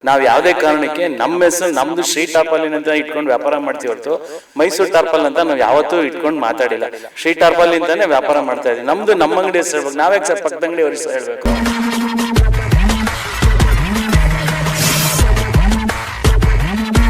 ನಾವು ಯಾವುದೇ ಕಾರಣಕ್ಕೆ ನಮ್ಮ ಹೆಸರು ನಮ್ದು ಶ್ರೀ ಟಾರ್ಪಾಲಿನ್ ಅಂತ ಇಟ್ಕೊಂಡು ವ್ಯಾಪಾರ ಮಾಡ್ತೀವಿ ಹೊರತು ಮೈಸೂರು ಟಾರ್ಪಾಲ್ ಅಂತ ನಾವು ಯಾವತ್ತೂ ಇಟ್ಕೊಂಡು ಮಾತಾಡಿಲ್ಲ. ಶ್ರೀ ಟಾರ್ಪಾಲ್ ಅಂತಾನೆ ವ್ಯಾಪಾರ ಮಾಡ್ತಾ ಇದೀವಿ. ನಮ್ದು ನಮ್ಮ ಅಂಗಡಿ ಹೆಸರು ಹೇಳ್ಬೇಕು, ನಾವೇ ಸರ್ ಪಕ್ಕದ ಅಂಗಡಿ ಅವ್ರ ಹೆಸರು ಹೇಳ್ಬೇಕು.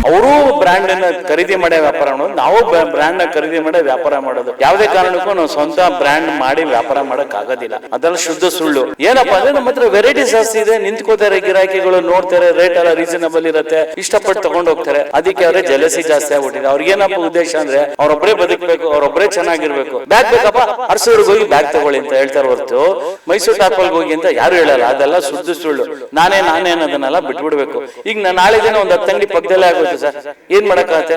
ಅವರು ಬ್ರ್ಯಾಂಡ್ ಅನ್ನ ಖರೀದಿ ಮಾಡೇ ವ್ಯಾಪಾರ ಮಾಡೋದು, ನಾವು ಬ್ರ್ಯಾಂಡ್ ನ ಖರೀದಿ ಮಾಡೇ ವ್ಯಾಪಾರ ಮಾಡೋದು. ಯಾವುದೇ ಕಾರಣಕ್ಕೂ ನಾವು ಸ್ವಂತ ಬ್ರ್ಯಾಂಡ್ ಮಾಡಿ ವ್ಯಾಪಾರ ಮಾಡಕ್ ಆಗೋದಿಲ್ಲ. ಅದೆಲ್ಲ ಶುದ್ಧ ಸುಳ್ಳು. ಏನಪ್ಪಾ ಅಂದ್ರೆ ನಮ್ಮ ಹತ್ರ ವೆರೈಟಿ ಜಾಸ್ತಿ ಇದೆ, ನಿಂತ್ಕೋತಾರೆ ಗಿರಾಕಿಗಳು, ನೋಡ್ತಾರೆ, ರೇಟ್ ಎಲ್ಲ ರೀಸನಬಲ್ ಇರುತ್ತೆ, ಇಷ್ಟಪಟ್ಟು ತಗೊಂಡು ಹೋಗ್ತಾರೆ. ಅದಕ್ಕೆ ಅವರೇ ಜಲಸಿ ಜಾಸ್ತಿ ಆಗ್ಬಿಟ್ಟಿದೆ. ಅವ್ರಿಗೆ ಏನಪ್ಪ ಉದ್ದೇಶ ಅಂದ್ರೆ ಅವ್ರೊಬ್ಬರೇ ಬದುಕಬೇಕು, ಅವ್ರೊಬ್ಬರೇ ಚೆನ್ನಾಗಿರ್ಬೇಕು. ಬ್ಯಾಗ್ ಬೇಕಪ್ಪ ಅರಸೂರಿಗೆ ಹೋಗಿ ಬ್ಯಾಗ್ ತಗೊಳ್ಳಿ ಅಂತ ಹೇಳ್ತಾರೆ ಹೊರತು ಮೈಸೂರು ಟಾರ್ಪಾಲ್ಗೆ ಹೋಗಿ ಅಂತ ಯಾರು ಹೇಳಲ್ಲ. ಅದೆಲ್ಲ ಶುದ್ಧ ಸುಳ್ಳು. ನಾನೇ ಅನ್ನೋದನ್ನೆಲ್ಲ ಬಿಟ್ಬಿಡ್ಬೇಕು. ಈಗ ನಾಳೆ ದಿನ ಒಂದು 10 ಅಂಗಡಿ ಪಕ್ಕದಲ್ಲೇ ಆಗುತ್ತೆ ಸರ್, ಏನ್ ಮಾಡಕ್ಕಾಗತ್ತೆ?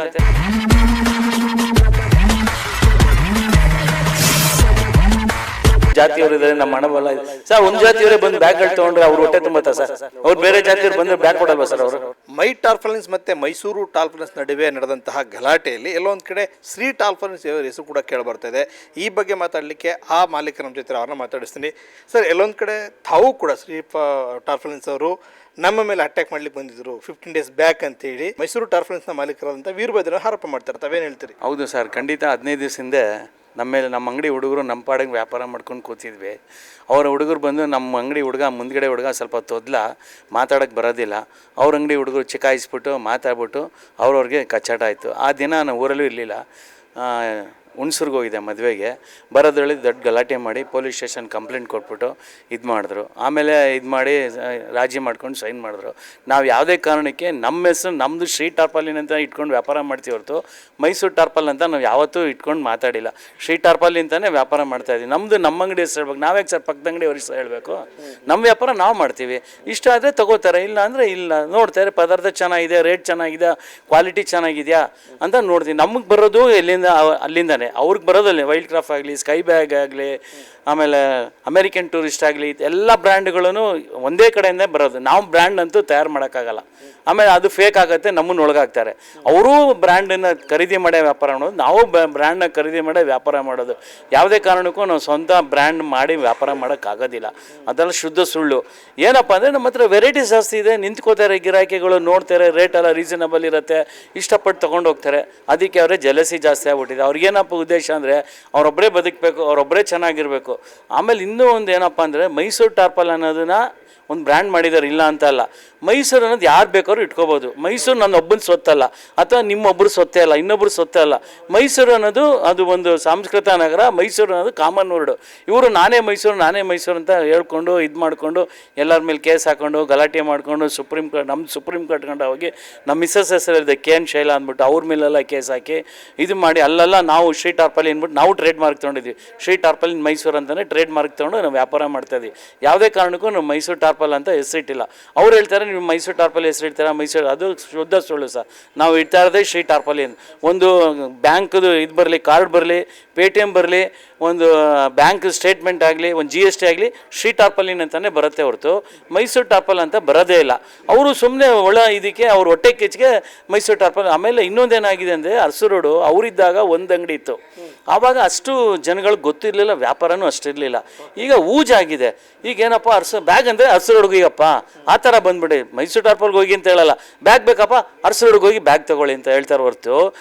ಜಾತಿಯವರು ಇದಾರೆ, ನಮ್ಮ ಹಣಬಲ ಇದೆ ಸರ್. ಒಂದ್ ಜಾತಿಯವರೇ ಬಂದು ಬ್ಯಾಗ್ ತಗೊಂಡ್ರೆ ಅವ್ರು ಹೊಟ್ಟೆ ತುಂಬುತ್ತಾ ಸರ್? ಅವ್ರು ಬೇರೆ ಜಾತಿಯವರು ಬಂದ್ರೆ ಬ್ಯಾಗ್ ಕೊಡಲ್ವಾ ಸರ್ ಅವರು? ಮೈ ಟಾರ್ಪಾಲಿನ್ಸ್ ಮತ್ತೆ ಮೈಸೂರು ಟಾರ್ಪಾಲಿನ್ಸ್ ನಡುವೆ ನಡೆದಂತಹ ಗಲಾಟೆಯಲ್ಲಿ ಎಲ್ಲೊಂದು ಕಡೆ ಶ್ರೀ ಟಾರ್ಪಾಲಿನ್ಸ್ ಹೆಸರು ಕೂಡ ಕೇಳಿ ಬರ್ತಾ ಇದೆ. ಈ ಬಗ್ಗೆ ಮಾತಾಡಲಿಕ್ಕೆ ಆ ಮಾಲೀಕರ ನಮ್ಮ ಜೊತೆ ಅವ್ರನ್ನ ಮಾತಾಡಿಸ್ತೀನಿ. ಸರ್, ಎಲ್ಲೊಂದು ಕಡೆ ತಾವು ಕೂಡ ಶ್ರೀ ಟಾರ್ಪಾಲಿನ್ಸ್ ಅವರು ನಮ್ಮ ಮೇಲೆ ಅಟ್ಯಾಕ್ ಮಾಡ್ಲಿಕ್ಕೆ ಬಂದಿದ್ರು 15 ಡೇಸ್ ಬ್ಯಾಕ್ ಅಂತೇಳಿ ಮೈಸೂರು ಟಾರ್ಪಾಲಿನ್ಸ್ನ ಮಾಲೀಕರಾದಂಥ ವೀರಭದ್ರ ಆರೋಪ ಮಾಡ್ತಾರೆ. ತಾವೇನು ಹೇಳ್ತೀರಿ? ಹೌದು ಸರ್, ಖಂಡಿತ. 15 ದಿವಸದಿಂದ ನಮ್ಮ ಮೇಲೆ ನಮ್ಮ ಅಂಗಡಿ ಹುಡುಗರು ನಮ್ಮ ಪಾಡಿಗೆ ವ್ಯಾಪಾರ ಮಾಡ್ಕೊಂಡು ಕೂತಿದ್ವಿ. ಅವರ ಹುಡುಗರು ಬಂದು ನಮ್ಮ ಅಂಗಡಿ ಹುಡುಗ ಮುಂದ್ಗಡೆ ಹುಡುಗ ಸ್ವಲ್ಪ ತೊದಲ ಮಾತಾಡೋಕ್ಕೆ ಬರೋದಿಲ್ಲ. ಅವ್ರ ಅಂಗಡಿ ಹುಡುಗರು ಚಿಕಾಯಿಸ್ಬಿಟ್ಟು ಮಾತಾಡ್ಬಿಟ್ಟು ಅವ್ರವ್ರಿಗೆ ಕಚ್ಚಾಟ ಆಯಿತು. ಆ ದಿನ ನಾನು ಊರಲ್ಲೂ ಇರಲಿಲ್ಲ, ಹುಣಸೂರ್ಗೆ ಹೋಗಿದೆ ಮದುವೆಗೆ. ಬರೋದ್ರಲ್ಲಿ ದೊಡ್ಡ ಗಲಾಟೆ ಮಾಡಿ ಪೊಲೀಸ್ ಸ್ಟೇಷನ್ ಕಂಪ್ಲೇಂಟ್ ಕೊಟ್ಬಿಟ್ಟು ಇದು ಮಾಡಿದ್ರು. ಆಮೇಲೆ ಇದು ಮಾಡಿ ರಾಜಿ ಮಾಡ್ಕೊಂಡು ಸೈನ್ ಮಾಡಿದ್ರು. ನಾವು ಯಾವುದೇ ಕಾರಣಕ್ಕೆ ನಮ್ಮ ಹೆಸರು ನಮ್ಮದು ಶ್ರೀ ಟಾರ್ಪಾಲಿನ್ ಅಂತ ಇಟ್ಕೊಂಡು ವ್ಯಾಪಾರ ಮಾಡ್ತೀವಿ ಹೊರತು ಮೈಸೂರು ಟಾರ್ಪಾಲ್ ಅಂತ ನಾವು ಯಾವತ್ತೂ ಇಟ್ಕೊಂಡು ಮಾತಾಡಿಲ್ಲ. ಶ್ರೀ ಟಾರ್ಪಾಲ್ ಅಂತಲೇ ವ್ಯಾಪಾರ ಮಾಡ್ತಾಯಿದ್ದೀವಿ. ನಮ್ಮದು ನಮ್ಮ ಅಂಗಡಿ ಹೆಸರು ಹೇಳ್ಬೇಕು, ನಾವೇ ಸರ್ ಪಕ್ಕದ ಅಂಗಡಿ ಅವ್ರ ಹೆಸರು ಹೇಳಬೇಕು. ನಮ್ಮ ವ್ಯಾಪಾರ ನಾವು ಮಾಡ್ತೀವಿ. ಇಷ್ಟ ಆದರೆ ತೊಗೋತಾರೆ, ಇಲ್ಲ ಅಂದರೆ ಇಲ್ಲ. ನೋಡ್ತಾರೆ ಪದಾರ್ಥ ಚೆನ್ನಾಗಿದೆ, ರೇಟ್ ಚೆನ್ನಾಗಿದೆ, ಕ್ವಾಲಿಟಿ ಚೆನ್ನಾಗಿದೆಯಾ ಅಂತ ನೋಡ್ತೀವಿ. ನಮಗೆ ಬರೋದು ಎಲ್ಲಿಂದ ಅಲ್ಲಿಂದನೇ. ಅವ್ರಿಗೆ ಬರೋದಲ್ಲಿ ವೈಲ್ಡ್ ಕ್ರಾಫ್ಟ್ ಆಗಲಿ, ಸ್ಕೈ ಬ್ಯಾಗ್ ಆಗಲಿ, ಆಮೇಲೆ ಅಮೇರಿಕನ್ ಟೂರಿಸ್ಟ್ ಆಗಲಿ, ಎಲ್ಲ ಬ್ರ್ಯಾಂಡ್ಗಳೂ ಒಂದೇ ಕಡೆಯಿಂದ ಬರೋದು. ನಾವು ಬ್ರ್ಯಾಂಡ್ ಅಂತೂ ತಯಾರು ಮಾಡೋಕ್ಕಾಗಲ್ಲ. ಆಮೇಲೆ ಅದು ಫೇಕ್ ಆಗುತ್ತೆ, ನಮ್ಮನ್ನು ಒಳಗಾಗ್ತಾರೆ. ಅವರೂ ಬ್ರ್ಯಾಂಡನ್ನು ಖರೀದಿ ಮಾಡೇ ವ್ಯಾಪಾರ ಮಾಡೋದು, ನಾವು ಬ್ರ್ಯಾಂಡ್ನ ಖರೀದಿ ಮಾಡೇ ವ್ಯಾಪಾರ ಮಾಡೋದು. ಯಾವುದೇ ಕಾರಣಕ್ಕೂ ನಾವು ಸ್ವಂತ ಬ್ರ್ಯಾಂಡ್ ಮಾಡಿ ವ್ಯಾಪಾರ ಮಾಡೋಕ್ಕಾಗೋದಿಲ್ಲ. ಅದೆಲ್ಲ ಶುದ್ಧ ಸುಳ್ಳು. ಏನಪ್ಪ ಅಂದರೆ ನಮ್ಮ ಹತ್ರ ವೆರೈಟಿ ಜಾಸ್ತಿ ಇದೆ, ನಿಂತ್ಕೋತಾರೆ ಗಿರಾಕಿಗಳು, ನೋಡ್ತಾರೆ, ರೇಟ್ ಎಲ್ಲ ರೀಸನಬಲ್ ಇರುತ್ತೆ, ಇಷ್ಟಪಟ್ಟು ತೊಗೊಂಡು ಹೋಗ್ತಾರೆ. ಅದಕ್ಕೆ ಅವರೇ ಜಲಸಿ ಜಾಸ್ತಿ ಆಗ್ಬಿಟ್ಟಿದೆ. ಅವ್ರಿಗೇನಪ್ಪ ಉದ್ದೇಶ ಅಂದರೆ ಅವರೊಬ್ಬರೇ ಬದುಕಬೇಕು, ಅವರೊಬ್ಬರೇ ಚೆನ್ನಾಗಿರಬೇಕು. ಆಮೇಲೆ ಇನ್ನೂ ಒಂದು ಏನಪ್ಪ ಅಂದರೆ ಮೈಸೂರು ಟಾರ್ಪಾಲ್ ಅನ್ನೋದನ್ನ ಒಂದು ಬ್ರ್ಯಾಂಡ್ ಮಾಡಿದ್ದಾರೆ, ಇಲ್ಲ ಅಂತ ಅಲ್ಲ. ಮೈಸೂರು ಅನ್ನೋದು ಯಾರು ಬೇಕಾದ್ರೂ ಇಟ್ಕೋಬೋದು. ಮೈಸೂರು ನನ್ನ ಒಬ್ಬನ ಸೊತ್ತಲ್ಲ, ಅಥವಾ ನಿಮ್ಮೊಬ್ಬರು ಸೊತ್ತೇ ಅಲ್ಲ, ಇನ್ನೊಬ್ಬರು ಸೊತ್ತೇ ಅಲ್ಲ. ಮೈಸೂರು ಅನ್ನೋದು ಅದು ಒಂದು ಸಾಂಸ್ಕೃತ ನಗರ. ಮೈಸೂರು ಅನ್ನೋದು ಕಾಮನ್ ವರ್ಡು. ಇವರು ನಾನೇ ಮೈಸೂರು ಅಂತ ಹೇಳ್ಕೊಂಡು ಇದು ಮಾಡಿಕೊಂಡು ಎಲ್ಲರ ಮೇಲೆ ಕೇಸ್ ಹಾಕ್ಕೊಂಡು ಗಲಾಟೆ ಮಾಡಿಕೊಂಡು ನಮ್ಮ ಸುಪ್ರೀಂ ಕೋರ್ಟ್ಕೊಂಡು ಹೋಗಿ ನಮ್ಮ ಮಿಸ್ಸಸ್ ಹೆಸರಿದೆ KN ಶೈಲಾ ಅಂದ್ಬಿಟ್ಟು ಅವ್ರ ಮೇಲೆಲ್ಲ ಕೇಸ್ ಹಾಕಿ ಇದು ಮಾಡಿ ಅಲ್ಲೆಲ್ಲ ನಾವು ಶ್ರೀ ಟಾರ್ಪಾಲಿನ್ ಅಂದ್ಬಿಟ್ಟು ನಾವು ಟ್ರೇಡ್ ಮಾರ್ಕ್ ತೊಗೊಂಡಿದ್ವಿ. ಶ್ರೀ ಟಾರ್ಪಾಲಿನ್ ಮೈಸೂರು ಅಂತಲೇ ಟ್ರೇಡ್ ಮಾರ್ಕ್ ತೊಗೊಂಡು ನಾವು ವ್ಯಾಪಾರ ಮಾಡ್ತಾಯಿದ್ವಿ. ಯಾವುದೇ ಕಾರಣಕ್ಕೂ ನಾವು ಮೈಸೂರು ಟಾರ್ಪಾಲ್ ಅಂತ ಹೆಸರಿಟ್ಟಿಲ್ಲ. ಅವ್ರು ಹೇಳ್ತಾರೆ ನೀವು ಮೈಸೂರು ಟಾರ್ಪಾಲ್ ಹೆಸರಿಡ್ತೀರಾ, ಮೈಸೂರು, ಅದು ಶುದ್ಧ ಸುಳ್ಳು ಸರ್. ನಾವು ಇಡ್ತಾ ಇರೋದೇ ಶ್ರೀ ಟಾರ್ಪಾಲಿನ್. ಒಂದು ಬ್ಯಾಂಕ್ದು ಇದು ಬರಲಿ, ಕಾರ್ಡ್ ಬರಲಿ, ಪೇಟಿಎಮ್ ಬರಲಿ, ಒಂದು ಬ್ಯಾಂಕ್ ಸ್ಟೇಟ್ಮೆಂಟ್ ಆಗಲಿ, ಒಂದು GST ಆಗಲಿ, ಶ್ರೀ ಟಾರ್ಪಾಲಿನ್ ಅಂತಲೇ ಬರುತ್ತೆ ಹೊರತು ಮೈಸೂರು ಟಾರ್ಪಾಲ್ ಅಂತ ಬರೋದೇ ಇಲ್ಲ. ಅವರು ಸುಮ್ಮನೆ ಇದಕ್ಕೆ ಅವ್ರ ಹೊಟ್ಟೆ ಕಿಚ್ಚಿಗೆ ಮೈಸೂರು ಟಾರ್ಪಾಲ್. ಆಮೇಲೆ ಇನ್ನೊಂದೇನಾಗಿದೆ ಅಂದರೆ ಅರಸು ರೋಡು ಅವರಿದ್ದಾಗ ಒಂದು ಅಂಗಡಿ ಇತ್ತು. ಆವಾಗ ಅಷ್ಟು ಜನಗಳಿಗೆ ಗೊತ್ತಿರಲಿಲ್ಲ, ವ್ಯಾಪಾರನೂ ಅಷ್ಟಿರಲಿಲ್ಲ. ಈಗ ಊಜಾಗಿದೆ. ಈಗ ಏನಪ್ಪ ಬ್ಯಾಗ್ ಅಂದರೆ ಅರಸು ರೋಡ್ಗೆ ಹೋಗಪ್ಪ ಆ ಥರ ಬಂದ್ಬಿಡಿ. ಮೈಸೂರು ಟಾರ್ಪಾಲ್ಗೆ ಹೋಗಿ ಅಂತ ಹೇಳಲ್ಲ. ಬ್ಯಾಗ್ ಬೇಕಪ್ಪ ಅರಸು ರೋಡ್ಗೆ ಹೋಗಿ ಬ್ಯಾಗ್ ತೊಗೊಳ್ಳಿ ಅಂತ ಹೇಳ್ತಾರೆ ಹೊರತು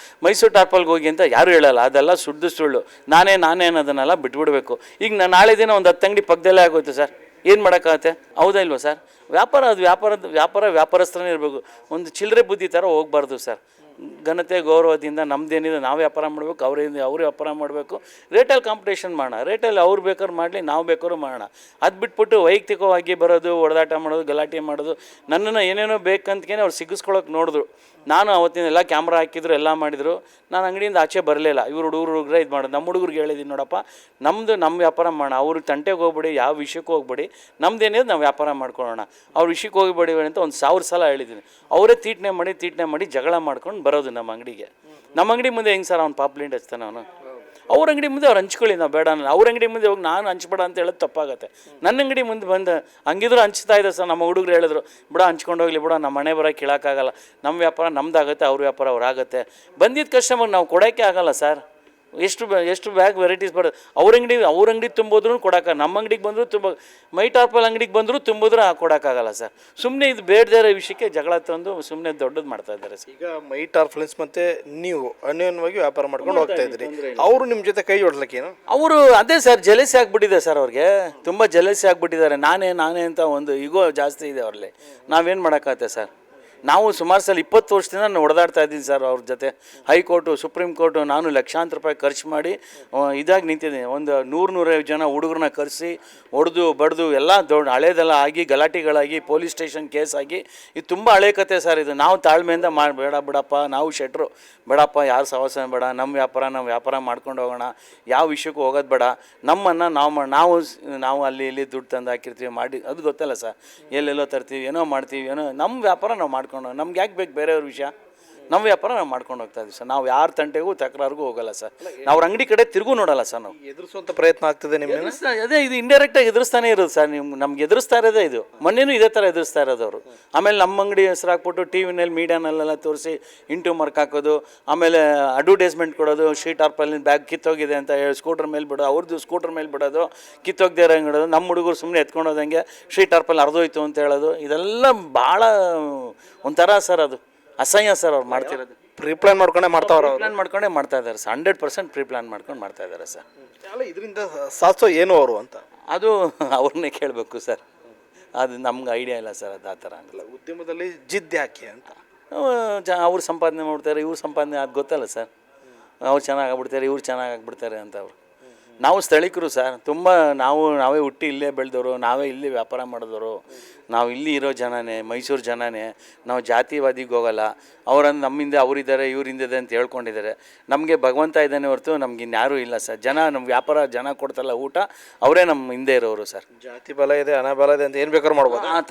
ಮೈಸೂರು ಟಾರ್ಪಾಲ್ಗೆ ಹೋಗಿ ಅಂತ ಯಾರು ಹೇಳಲ್ಲ. ಅದೆಲ್ಲ ಶುದ್ಧ ಸುಳ್ಳು. ನಾನೇ ಅನ್ನೋದನ್ನೆಲ್ಲ ಬಿಟ್ಬಿಡ್ಬೇಕು. ಈಗ ನಾಳೆ ದಿನ ಒಂದು 10 ಅಂಗಡಿ ಪಕ್ಕದಲ್ಲೇ ಆಗೋಯ್ತು ಸರ್, ಏನು ಮಾಡೋಕ್ಕಾಗತ್ತೆ? ಹೌದಾ ಇಲ್ವಾ ಸರ್? ವ್ಯಾಪಾರ ಅದು ವ್ಯಾಪಾರಸ್ಥರೇ ಇರಬೇಕು. ಒಂದು ಚಿಲ್ಲರೆ ಬುದ್ಧಿ ಥರ ಹೋಗಬಾರ್ದು ಸರ್. ಘನತೆ ಗೌರವದಿಂದ ನಮ್ಮದೇನಿದೆ ನಾವು ವ್ಯಾಪಾರ ಮಾಡಬೇಕು, ಅವ್ರು ವ್ಯಾಪಾರ ಮಾಡಬೇಕು. ರೇಟಲ್ಲಿ ಕಾಂಪಿಟೇಷನ್ ಮಾಡೋಣ, ರೇಟಲ್ಲಿ ಅವ್ರು ಬೇಕಾದ್ರೂ ಮಾಡಲಿ, ನಾವು ಬೇಕಾದ್ರೂ ಮಾಡೋಣ. ಅದು ಬಿಟ್ಬಿಟ್ಟು ವೈಯಕ್ತಿಕವಾಗಿ ಬರೋದು, ಹೊಡೆದಾಟ ಮಾಡೋದು, ಗಲಾಟೆ ಮಾಡೋದು, ನನ್ನನ್ನು ಏನೇನೋ ಬೇಕಂತಲೇ ಅವ್ರು ಸಿಗಿಸ್ಕೊಳಕ್ಕೆ ನೋಡಿದ್ರು. ನಾನು ಅವತ್ತಿನ ಎಲ್ಲ ಕ್ಯಾಮ್ರಾ ಹಾಕಿದ್ರು, ಎಲ್ಲ ಮಾಡಿದರು. ನಾನು ಅಂಗಡಿಯಿಂದ ಆಚೆ ಬರಲಿಲ್ಲ. ಇವರು ಹುಡುಗರು ಇದು ಮಾಡೋದು. ನಮ್ಮ ಹುಡುಗರಿಗೆ ಹೇಳಿದ್ದೀನಿ, ನೋಡಪ್ಪ ನಮ್ಮ ವ್ಯಾಪಾರ ಮಾಡೋಣ, ಅವ್ರಿಗೆ ತಂಟೆಗೆ ಹೋಗ್ಬೇಡಿ, ಯಾವ ವಿಷಯಕ್ಕೂ ಹೋಗ್ಬೇಡಿ, ನಮ್ಮದೇನಿದೆ ನಾವು ವ್ಯಾಪಾರ ಮಾಡ್ಕೊಳ್ಳೋಣ, ಅವ್ರ ವಿಷಯಕ್ಕೆ ಹೋಗಿಬೇಡಿ ಅಂತ ಒಂದು 1000 ಸಲ ಹೇಳಿದ್ದೀನಿ. ಅವರೇ ತೀಟನೆ ಮಾಡಿ ಜಗಳ ಮಾಡ್ಕೊಂಡು ಬರೋದು ನಮ್ಮ ಅಂಗಡಿಗೆ. ನಮ್ಮ ಅಂಗಡಿ ಮುಂದೆ ಹೆಂಗೆ ಸರ್ ಅವ್ನು ಪಾಪ್ಲೆಂಟ್ ಹಚ್ತಾನೆ ಅವನು? ಅವ್ರ ಅಂಗಡಿ ಮುಂದೆ ಅವ್ರು ಹಂಚ್ಕೊಳ್ಳಿ, ನಾವು ಬೇಡ. ಅವ್ರ ಅಂಗಡಿ ಮುಂದೆ ಹೋಗಿ ನಾನು ಹಂಚ್ಬೇಡ ಅಂತ ಹೇಳೋದು ತಪ್ಪಾಗತ್ತೆ. ನನ್ನ ಅಂಗಡಿ ಮುಂದೆ ಬಂದು ಹಂಗಿದ್ರು ಹಂಚ್ತಾ ಇದೆ ಸರ್. ನಮ್ಮ ಹುಡುಗರು ಹೇಳಿದ್ರು, ಬಿಡ ಹಂಚ್ಕೊಂಡು ಹೋಗ್ಲಿ, ಬಿಡ ನಮ್ಮ ಮನೆ ಬರೋಕೆ ಕೇಳೋಕ್ಕಾಗಲ್ಲ, ನಮ್ಮ ವ್ಯಾಪಾರ ನಮ್ದಾಗುತ್ತೆ, ಅವ್ರ ವ್ಯಾಪಾರ ಅವ್ರಾಗುತ್ತೆ. ಬಂದಿದ್ದ ಕಸ್ಟಮರ್ ನಾವು ಕೊಡೋಕ್ಕೆ ಆಗಲ್ಲ ಸರ್. ಎಷ್ಟು ಬ್ಯಾಗ್ ವೆರೈಟೀಸ್ ಬರೋದು. ಅವ್ರ ಅಂಗಡಿ ತುಂಬೋದ್ರೂ ಕೊಡೋಕೆ, ನಮ್ಮ ಅಂಗಡಿಗೆ ಬಂದರೂ ತುಂಬ, ಮೈ ಟಾರ್ಪಲ್ ಅಂಗಡಿಗೆ ಬಂದರೂ ತುಂಬಿದ್ರೂ ಕೊಡೋಕ್ಕಾಗಲ್ಲ ಸರ್. ಸುಮ್ಮನೆ ಇದು ಬೇಡದೇ ಇರೋ ವಿಷಯಕ್ಕೆ ಜಗಳ ತಂದು ಸುಮ್ಮನೆ ದೊಡ್ಡದು ಮಾಡ್ತಾ ಇದ್ದಾರೆ ಸರ್. ಈಗ ಮೈ ಟಾರ್ಫಲೆನ್ಸ್ ಮತ್ತೆ ನೀವು ಅನ್ಯೋನ್ಯವಾಗಿ ವ್ಯಾಪಾರ ಮಾಡ್ಕೊಂಡು ಹೋಗ್ತಾ ಇದ್ರಿ, ಅವರು ನಿಮ್ಮ ಜೊತೆ ಕೈ ಜೋಡಿಸ್ಲಿಕ್ಕೇನು? ಅವರು ಅದೇ ಸರ್, ಜಲಸಿ ಆಗ್ಬಿಟ್ಟಿದೆ ಸರ್ ಅವ್ರಿಗೆ, ತುಂಬ ಜಲಸಿ ಆಗ್ಬಿಟ್ಟಿದ್ದಾರೆ. ನಾನೇ ಅಂತ ಒಂದು ಈಗೋ ಜಾಸ್ತಿ ಇದೆ ಅವ್ರಲ್ಲಿ. ನಾವೇನು ಮಾಡೋಕ್ಕಾಗತ್ತೆ ಸರ್? ನಾವು ಸುಮಾರು ಸಲ 20 ವರ್ಷದಿಂದ ನಾನು ಹೊಡೆದಾಡ್ತಾ ಇದ್ದೀನಿ ಸರ್ ಅವ್ರ ಜೊತೆ. ಹೈಕೋರ್ಟು, ಸುಪ್ರೀಂ ಕೋರ್ಟು, ನಾನು ಲಕ್ಷಾಂತರ ರೂಪಾಯಿ ಖರ್ಚು ಮಾಡಿ ಇದಾಗಿ ನಿಂತಿದ್ದೀನಿ. ಒಂದು 100-150 ಜನ ಹುಡುಗರನ್ನ ಕರೆಸಿ ಹೊಡೆದು ಬಡ್ದು ಎಲ್ಲ ದೊಡ್ಡ ಹಳೇದೆಲ್ಲ ಆಗಿ, ಗಲಾಟೆಗಳಾಗಿ, ಪೊಲೀಸ್ ಸ್ಟೇಷನ್ ಕೇಸ್ ಆಗಿ, ಇದು ತುಂಬ ಹಳೆ ಕತೆ ಸರ್ ಇದು. ನಾವು ತಾಳ್ಮೆಯಿಂದ ಬೇಡ ಬಿಡಪ್ಪ, ನಾವು ಶೆಟ್ರು, ಬೇಡಪ್ಪ ಯಾರು ಸಹವಾಸ ಬೇಡ, ನಮ್ಮ ವ್ಯಾಪಾರ ಮಾಡ್ಕೊಂಡು ಹೋಗೋಣ, ಯಾವ ವಿಷಯಕ್ಕೂ ಹೋಗೋದು ಬೇಡ, ನಮ್ಮನ್ನು ನಾವು ಅಲ್ಲಿ ಇಲ್ಲಿ ದುಡ್ಡು ತಂದು ಹಾಕಿರ್ತೀವಿ ಮಾಡಿ, ಅದು ಗೊತ್ತಲ್ಲ ಸರ್, ಎಲ್ಲೆಲ್ಲೋ ತರ್ತೀವಿ, ಏನೋ ಮಾಡ್ತೀವಿ, ಏನೋ ನಮ್ಮ ವ್ಯಾಪಾರ ನಾವು ಮಾಡ್ಕೊಂಡು, ನಮ್ಗೆ ಯಾಕೆ ಬೇಕು ಬೇರೆಯವ್ರ ವಿಷಯ? ನಮ್ಮ ವ್ಯಾಪಾರ ನಾವು ಮಾಡ್ಕೊಂಡು ಹೋಗ್ತಾ ಇದ್ದೀವಿ ಸರ್. ನಾವು ಯಾರ ತಂಟೆಗೂ ತಕರಾರಿಗೂ ಹೋಗಲ್ಲ ಸರ್. ನಾವು ಅವ್ರ ಅಂಗಡಿ ಕಡೆ ತಿರುಗೂ ನೋಡಲ್ಲ ಸರ್. ನಾವು ಎದುರಿಸುವಂಥ ಪ್ರಯತ್ನ ಆಗ್ತದೆ ನಿಮಗೆ? ಅದೇ ಇದು ಇಂಡೈರೆಕ್ಟಾಗಿ ಎದುರಿಸ್ತಾನೆ ಇರೋದು ಸರ್. ನಮ್ಗೆ ಎದುರಿಸ್ತಾ ಇರೋದೇ ಇದು. ಮೊನ್ನೆನೂ ಇದೇ ಥರ ಎದುರಿಸ್ತಾ ಇರೋದು ಅವರು. ಆಮೇಲೆ ನಮ್ಮ ಅಂಗಡಿ ಹೆಸರು ಹಾಕ್ಬಿಟ್ಟು ಟಿ ವಿನಲ್ಲಿ ಮೀಡಿಯಾನಲ್ಲೆಲ್ಲ ತೋರಿಸಿ ಇಂಟು ಮಾರ್ಕ್ ಹಾಕೋದು, ಆಮೇಲೆ ಅಡ್ವರ್ಟೈಸ್ಮೆಂಟ್ ಕೊಡೋದು, ಶೀಟ್ ಟಾರ್ಪಲಿನ ಬ್ಯಾಗ್ ಕಿತ್ತೋಗಿದೆ ಅಂತ ಹೇಳಿ ಸ್ಕೂಟರ್ ಮೇಲೆ ಬಿಡೋದು, ಅವ್ರದ್ದು ಸ್ಕೂಟರ್ ಮೇಲೆ ಬಿಡೋದು, ಕಿತ್ತೋಗದೇ ಇರೋಂಗೆ ಇಡೋದು, ನಮ್ಮ ಹುಡುಗರು ಸುಮ್ಮನೆ ಎತ್ಕೊಂಡೋದಂಗೆ ಶೀಟ್ ಟಾರ್ಪಲ್ ಅರ್ಧೋಯ್ತು ಅಂತ ಹೇಳೋದು, ಇದೆಲ್ಲ ಭಾಳ ಒಂಥರ ಸರ್, ಅದು ಅಸಹ್ಯ ಸರ್ ಅವ್ರು ಮಾಡ್ತಿರೋದು. ಪ್ರೀಪ್ಲಾನ್ ಮಾಡ್ಕೊಂಡೇ ಮಾಡ್ತಾವ್ರ? ಪ್ಲಾನ್ ಮಾಡ್ಕೊಂಡೇ ಮಾಡ್ತಾ ಇದ್ದಾರೆ ಸರ್. 100% ಪ್ಲಾನ್ ಮಾಡ್ಕೊಂಡು ಮಾಡ್ತಾ ಇದ್ದಾರೆ ಸರ್. ಅಲ್ಲ, ಇದರಿಂದ ಸಾಧಿಸೋ ಏನು ಅವರು ಅಂತ ಅದು ಅವ್ರನ್ನೇ ಕೇಳಬೇಕು ಸರ್. ಅದು ನಮ್ಗೆ ಐಡಿಯಾ ಇಲ್ಲ ಸರ್. ಅದು ಆ ಥರ ಅಲ್ಲ, ಉದ್ಯಮದಲ್ಲಿ ಜಿದ್ದು ಯಾಕೆ ಅಂತ ಅವ್ರು ಸಂಪಾದನೆ ಮಾಡ್ತಾರೆ, ಇವ್ರು ಸಂಪಾದನೆ, ಅದು ಗೊತ್ತಲ್ಲ ಸರ್. ಅವ್ರು ಚೆನ್ನಾಗಾಗ್ಬಿಡ್ತಾರೆ, ಇವ್ರು ಚೆನ್ನಾಗಾಗ್ಬಿಡ್ತಾರೆ ಅಂತ. ಅವರು ನಾವು ಸ್ಥಳೀಕರು ಸರ್, ತುಂಬ ನಾವೇ ಹುಟ್ಟಿ ಇಲ್ಲೇ ಬೆಳೆದವರು, ನಾವೇ ಇಲ್ಲಿ ವ್ಯಾಪಾರ ಮಾಡಿದವರು, ನಾವು ಇಲ್ಲಿ ಇರೋ ಜನನೇ, ಮೈಸೂರು ಜನನೇ. ನಾವು ಜಾತಿವಾದಿಗೆ ಹೋಗಲ್ಲ. ಅವರನ್ನು ನಮ್ಮಿಂದ ಅವರಿದ್ದಾರೆ, ಇವರಿಂದಿದೆ ಅಂತ ಹೇಳ್ಕೊಂಡಿದ್ದಾರೆ. ನಮಗೆ ಭಗವಂತ ಇದ್ದಾನೆ ಹೊರತು ನಮ್ಗೆ ಇನ್ಯಾರೂ ಇಲ್ಲ ಸರ್. ನಮ್ಮ ವ್ಯಾಪಾರ ಜನ ಕೊಡ್ತಲ್ಲ ಊಟ, ಅವರೇ ನಮ್ಮ ಹಿಂದೆ ಇರೋರು ಸರ್. ಜಾತಿ ಬಲ ಇದೆ, ಹಣ ಬಲ ಇದೆ ಅಂತ ಏನು ಬೇಕಾದ್ರೂ ಮಾಡ್ಬೋದು. ಆ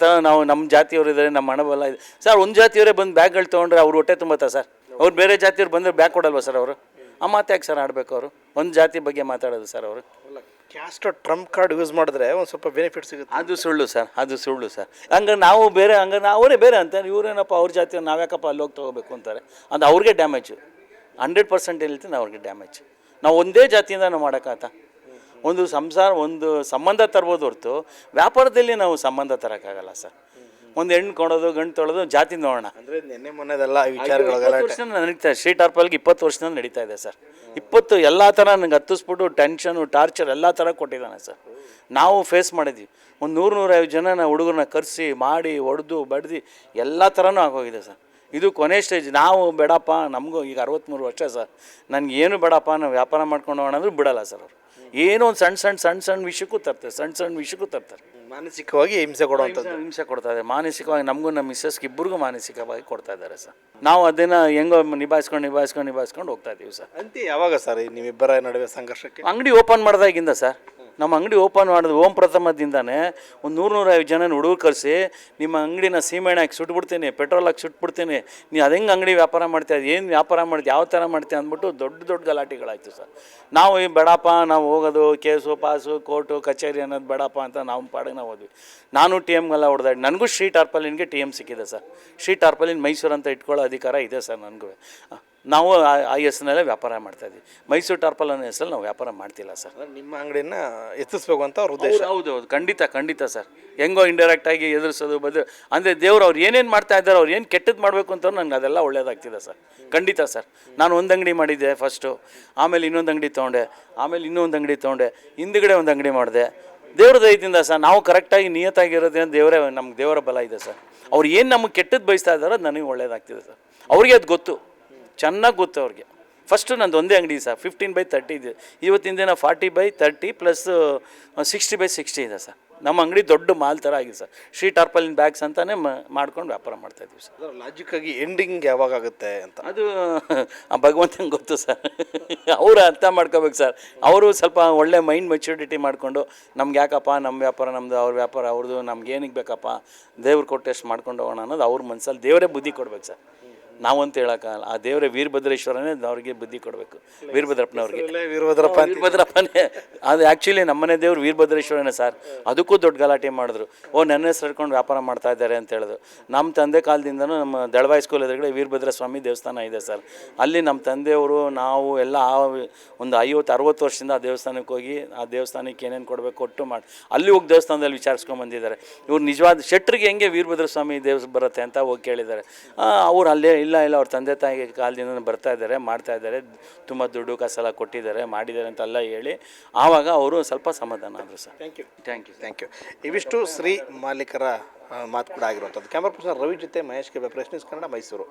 ಥರ ನಾವು ನಮ್ಮ ಜಾತಿಯವರು ಇದ್ದಾರೆ, ನಮ್ಮ ಹಣ ಬಲ ಇದೆ ಸರ್. ಒಂದು ಜಾತಿಯವರೇ ಬಂದು ಬ್ಯಾಗ್ಗಳು ತೊಗೊಂಡ್ರೆ ಅವ್ರು ಹೊಟ್ಟೆ ತುಂಬತ್ತಾ ಸರ್? ಅವ್ರು ಬೇರೆ ಜಾತಿಯವ್ರು ಬಂದರೆ ಬ್ಯಾಗ್ ಕೊಡಲ್ವ ಸರ್ ಅವರು? ಆ ಮಾತು ಯಾಕೆ ಸರ್ ಆಡಬೇಕು ಅವರು? ಒಂದು ಜಾತಿ ಬಗ್ಗೆ ಮಾತಾಡೋದು ಸರ್ ಅವರು. ಕ್ಯಾಸ್ಟ್ ಟ್ರಂಪ್ ಕಾರ್ಡ್ ಯೂಸ್ ಮಾಡಿದ್ರೆ ಒಂದು ಸ್ವಲ್ಪ ಬೆನಿಫಿಟ್ ಸಿಗುತ್ತೆ. ಅದು ಸುಳ್ಳು ಸರ್, ಅದು ಸುಳ್ಳು ಸರ್. ಹಂಗೆ ನಾವು ಬೇರೆ, ಅವರೇ ಬೇರೆ ಅಂತಾರೆ. ಇವರೇನಪ್ಪ ಅವ್ರ ಜಾತಿಯವ್ರು, ನಾವ್ಯಾಕಪ್ಪ ಅಲ್ಲಿ ಹೋಗಿ ತೊಗೋಬೇಕು ಅಂತಾರೆ. ಅದು ಅವ್ರಿಗೆ ಡ್ಯಾಮೇಜು. 100% ಹೇಳ್ತೀನಿ, ಅವ್ರಿಗೆ ಡ್ಯಾಮೇಜ್. ನಾವು ಒಂದೇ ಜಾತಿಯಿಂದ ನಾವು ಮಾಡೋಕ್ಕಾಗತ್ತಾ? ಒಂದು ಸಂಬಂಧ ತರ್ಬೋದು ಹೊರತು ವ್ಯಾಪಾರದಲ್ಲಿ ನಾವು ಸಂಬಂಧ ತರೋಕ್ಕಾಗಲ್ಲ ಸರ್. ಒಂದು ಹೆಣ್ಣು ಕೊಡೋದು, ಗಂಡು ತೊಳೋದು, ಜಾತಿ ನೋಡೋಣ ಅಂದರೆ ನಿನ್ನೆ ಮೊನ್ನೆದೆಲ್ಲ ವಿಚಾರಗಳು ನಡೀತಾ ಇದೆ. ಸ್ಟ್ರೀಟ್ ಟಾರ್ಪಲ್ಗೆ 20 ವರ್ಷದಿಂದ ನಡೀತಾ ಇದೆ ಸರ್. 20 ಎಲ್ಲ ಥರ ನನಗೆ ಹತ್ತಿಸ್ಬಿಟ್ಟು ಟೆನ್ಷನು, ಟಾರ್ಚರ್ ಎಲ್ಲ ಥರ ಕೊಟ್ಟಿದ್ದಾನೆ ಸರ್. ನಾವು ಫೇಸ್ ಮಾಡಿದ್ವಿ. ಒಂದು 100-150 ಜನ ಹುಡುಗರನ್ನ ಕರೆಸಿ ಮಾಡಿ ಹೊಡೆದು ಬಡ್ದು ಎಲ್ಲ ಥರನೂ ಆಗೋಗಿದೆ ಸರ್. ಇದು ಕೊನೆ ಸ್ಟೇಜ್. ನಾವು ಬೇಡಪ್ಪ, ನಮಗೂ ಈಗ 63 ವರ್ಷ ಸರ್, ನನಗೇನು ಬೇಡಪ್ಪ, ನಾವು ವ್ಯಾಪಾರ ಮಾಡ್ಕೊಂಡು ಹೋಗೋಣ ಅಂದರೂ ಬಿಡಲ್ಲ ಸರ್ ಅವರು. ಏನೋ ಒಂದು ಸಣ್ಣ ವಿಷಯಕ್ಕೂ ತರ್ತಾರೆ. ಮಾನಸಿಕವಾಗಿ ಹಿಂಸೆ ಕೊಡ್ತಾ ಇದ್ದಾರೆ. ಮಾನಸಿಕವಾಗಿ ನಮಗೂ, ನಮ್ಮ ಮಿಸ್ಸಸ್ಗೆ ಇಬ್ಬರಿಗೂ ಮಾನಸಿಕವಾಗಿ ಕೊಡ್ತಾ ಇದ್ದಾರೆ ಸರ್. ನಾವು ಅದನ್ನು ಹೆಂಗೋ ನಿಭಾಯಿಸ್ಕೊಂಡು ಹೋಗ್ತಾ ಇದ್ದೀವಿ ಸರ್. ಅಂತ ಯಾವಾಗ ಸರ್ ನಿಮ್ಮಿಬ್ಬರ ನಡುವೆ ಸಂಘರ್ಷಕ್ಕೆ? ಅಂಗಡಿ ಓಪನ್ ಮಾಡಿದಾಗಿಂದ ಸರ್. ನಮ್ಮ ಅಂಗಡಿ ಓಪನ್ ಮಾಡಿದ ಓಂ ಪ್ರಥಮದಿಂದಾನೇ ಒಂದು 100-150 ಜನ ಹುಡುಗರು ಕರೆಸಿ, ನಿಮ್ಮ ಅಂಗಡಿನ ಸೀಮೆಣ್ಣೆ ಹಾಕಿ ಸುಟ್ಬಿಡ್ತೀನಿ, ಪೆಟ್ರೋಲ್ ಹಾಕಿ ಸುಟ್ಬಿಡ್ತೀನಿ, ನೀವು ಅದು ಹೆಂಗೆ ಅಂಗಡಿ ವ್ಯಾಪಾರ ಮಾಡ್ತೀಯ, ಏನು ವ್ಯಾಪಾರ ಮಾಡ್ತೀವಿ, ಯಾವ ಥರ ಮಾಡ್ತೀವಿ ಅಂದ್ಬಿಟ್ಟು ದೊಡ್ಡ ಗಲಾಟೆಗಳಾಯ್ತು ಸರ್. ನಾವು ಬೇಡಪ್ಪ, ನಾವು ಹೋಗೋದು ಕೇಸು ಪಾಸು ಕೋರ್ಟು ಕಚೇರಿ ಅನ್ನೋದು ಬೇಡಪ್ಪ ಅಂತ ನಾವು ಪಾಡಿಗೆ ನಾವು ಹೋದ್ವಿ. ನಾನು TMಗೆಲ್ಲ ಹೊಡೆದಾಡಿ. ನನಗೂ ಸ್ಟ್ರೀಟ್ ಟಾರ್ಪಲಿನ್ಗೆ TM ಸಿಕ್ಕಿದೆ ಸರ್. ಸ್ಟ್ರೀಟ್ ಟಾರ್ಪಲಿನ್ ಮೈಸೂರು ಅಂತ ಇಟ್ಕೊಳ್ಳೋ ಅಧಿಕಾರ ಇದೆ ಸರ್ ನನಗೂ. ನಾವು ಆ ಹೆಸರಿನಲ್ಲೇ ವ್ಯಾಪಾರ ಮಾಡ್ತಾಯಿದ್ವಿ. ಮೈಸೂರು ಟಾರ್ಪಲ್ ಅನ್ನೋ ಹೆಸರಲ್ಲಿ ನಾವು ವ್ಯಾಪಾರ ಮಾಡ್ತಿಲ್ಲ ಸರ್. ನಿಮ್ಮ ಅಂಗಡಿನ ಎತ್ತಿಸ್ಬೇಕು ಅಂತ ಅವ್ರ ಉದ್ದೇಶ? ಹೌದು, ಖಂಡಿತ ಸರ್. ಹೆಂಗೋ ಇಂಡೈರೆಕ್ಟಾಗಿ ಎದುರಿಸೋದು ಅಂದರೆ ದೇವ್ರು ಅವ್ರು ಏನೇನು ಮಾಡ್ತಾ ಇದ್ದಾರೆ, ಅವ್ರು ಏನು ಕೆಟ್ಟದ್ದು ಮಾಡಬೇಕು ಅಂತ ನನಗೆ ಅದೆಲ್ಲ ಒಳ್ಳೇದಾಗ್ತಿದೆ ಸರ್. ಖಂಡಿತ ಸರ್. ನಾನು ಒಂದು ಅಂಗಡಿ ಮಾಡಿದ್ದೆ ಫಸ್ಟು, ಆಮೇಲೆ ಇನ್ನೊಂದು ಅಂಗಡಿ ತೊಗೊಂಡೆ, ಆಮೇಲೆ ಇನ್ನೊಂದು ಅಂಗಡಿ ತೊಗೊಂಡೆ, ಹಿಂದುಗಡೆ ಒಂದು ಅಂಗಡಿ ಮಾಡಿದೆ. ದೇವ್ರ ದಯದಿಂದ ಸರ್, ನಾವು ಕರೆಕ್ಟಾಗಿ ನಿಯತ್ತಾಗಿರೋದ್ರಿಂದ ನಮ್ಗೆ ದೇವರ ಬಲ ಇದೆ ಸರ್. ಅವ್ರು ಏನು ನಮಗೆ ಕೆಟ್ಟದ್ದು ಬಯಸ್ತಾ ಇದ್ದಾರೋ ಅದು ನನಗೆ ಒಳ್ಳೇದಾಗ್ತಿದೆ ಸರ್. ಅವ್ರಿಗೆ ಅದು ಗೊತ್ತು, ಚೆನ್ನಾಗಿ ಗೊತ್ತು ಅವ್ರಿಗೆ. ಫಸ್ಟು ನಂದು ಒಂದೇ ಅಂಗಡಿ ಸರ್, 15/30 ಇದೆ. ಇವತ್ತಿನ ದಿನ 40/30 ಪ್ಲಸ್ 60/60 ಇದೆ ಸರ್. ನಮ್ಮ ಅಂಗಡಿ ದೊಡ್ಡ ಮಾಲ್ ಥರ ಆಗಿದೆ ಸರ್. ಸ್ಟ್ರೀಟ್ ಟಾರ್ಪಲಿನ್ ಬ್ಯಾಗ್ಸ್ ಅಂತಲೇ ಮಾಡ್ಕೊಂಡು ವ್ಯಾಪಾರ ಮಾಡ್ತಾಯಿದ್ದೀವಿ ಸರ್. ಲಾಜಿಕ್ಕಾಗಿ ಎಂಡಿಂಗ್ ಯಾವಾಗ ಆಗುತ್ತೆ ಅಂತ ಅದು ಭಗವಂತಂಗೆ ಗೊತ್ತು ಸರ್. ಅವರು ಅರ್ಥ ಮಾಡ್ಕೋಬೇಕು ಸರ್. ಅವರು ಸ್ವಲ್ಪ ಒಳ್ಳೆ ಮೈಂಡ್ ಮೆಚ್ಯೂರಿಟಿ ಮಾಡಿಕೊಂಡು, ನಮ್ಗೆ ಯಾಕಪ್ಪ, ನಮ್ಮ ವ್ಯಾಪಾರ ನಮ್ಮದು, ಅವ್ರ ವ್ಯಾಪಾರ ಅವ್ರದ್ದು, ನಮ್ಗೆ ಏನಕ್ಕೆ ಬೇಕಪ್ಪ, ದೇವ್ರು ಕೊಟ್ಟೆಷ್ಟು ಮಾಡ್ಕೊಂಡು ಹೋಗೋಣ ಅನ್ನೋದು ಅವ್ರ ಮನಸ್ಸಲ್ಲಿ ದೇವರೇ ಬುದ್ಧಿ ಕೊಡ್ಬೇಕು ಸರ್. ನಾವಂತ ಹೇಳೋಕ್ಕಾಗಲ್ಲ. ಆ ದೇವರೇ ವೀರಭದ್ರೇಶ್ವರನೇ ಅವ್ರಿಗೆ ಬುದ್ಧಿ ಕೊಡಬೇಕು, ವೀರಭದ್ರಪ್ಪನವ್ರಿಗೆ. ವೀರಭದ್ರಪ್ಪ ಅಂತ ವೀರಭದ್ರಪ್ಪನೇ ಅದು ಆ್ಯಕ್ಚುಲಿ ನಮ್ಮನೆ ದೇವ್ರು ವೀರಭದ್ರೇಶ್ವರನೇ ಸರ್. ಅದಕ್ಕೂ ದೊಡ್ಡ ಗಲಾಟೆ ಮಾಡಿದ್ರು. ನನ್ನ ಹೆಸರು ಹಿಡ್ಕೊಂಡು ವ್ಯಾಪಾರ ಮಾಡ್ತಾ ಇದ್ದಾರೆ ಅಂತ ಹೇಳಿದ್ರು. ನಮ್ಮ ತಂದೆ ಕಾಲದಿಂದನೂ ನಮ್ಮ ದಳವಾಯಿ ಸ್ಕೂಲ್ ಎದುರುಗಡೆ ವೀರಭದ್ರ ಸ್ವಾಮಿ ದೇವಸ್ಥಾನ ಇದೆ ಸರ್. ಅಲ್ಲಿ ನಮ್ಮ ತಂದೆಯವರು ನಾವು ಎಲ್ಲ ಒಂದು 50-60 ವರ್ಷದಿಂದ ಆ ದೇವಸ್ಥಾನಕ್ಕೆ ಹೋಗಿ ಆ ದೇವಸ್ಥಾನಕ್ಕೆ ಏನೇನು ಕೊಡಬೇಕು ಕೊಟ್ಟು ಮಾಡಿ ಅಲ್ಲಿ ಹೋಗಿ ದೇವಸ್ಥಾನದಲ್ಲಿ ವಿಚಾರಿಸ್ಕೊಂಬಂದಿದ್ದಾರೆ. ಇವ್ರು ನಿಜವಾದ ಶೆಟ್ರಿಗೆ ಹೆಂಗೆ ವೀರಭದ್ರ ಸ್ವಾಮಿ ದೇವಸ್ಥಾನ ಬರುತ್ತೆ ಅಂತ ಹೋಗಿ ಕೇಳಿದ್ದಾರೆ. ಅವ್ರು ಅಲ್ಲೇ ಇಲ್ಲ ಅವ್ರ ತಂದೆ ತಾಯಿ ಕಾಲದಿಂದ ಬರ್ತಾ ಇದ್ದಾರೆ, ಮಾಡ್ತಾ ಇದ್ದಾರೆ, ತುಂಬ ದುಡ್ಡು ಕಾಸೆಲ್ಲ ಕೊಟ್ಟಿದ್ದಾರೆ, ಮಾಡಿದ್ದಾರೆ ಅಂತೆಲ್ಲ ಹೇಳಿ ಆವಾಗ ಅವರು ಸ್ವಲ್ಪ ಸಮಾಧಾನ ಆದರು ಸರ್. Thank you. ಇವಿಷ್ಟು ಶ್ರೀ ಮಾಲೀಕರ ಮಾತು ಕೂಡ ಆಗಿರುವಂಥದ್ದು. ಕ್ಯಾಮರಾ ಪರ್ಸನ್ ರವಿ ಜೊತೆ Mahesh K, press news Kannada, Mysuru.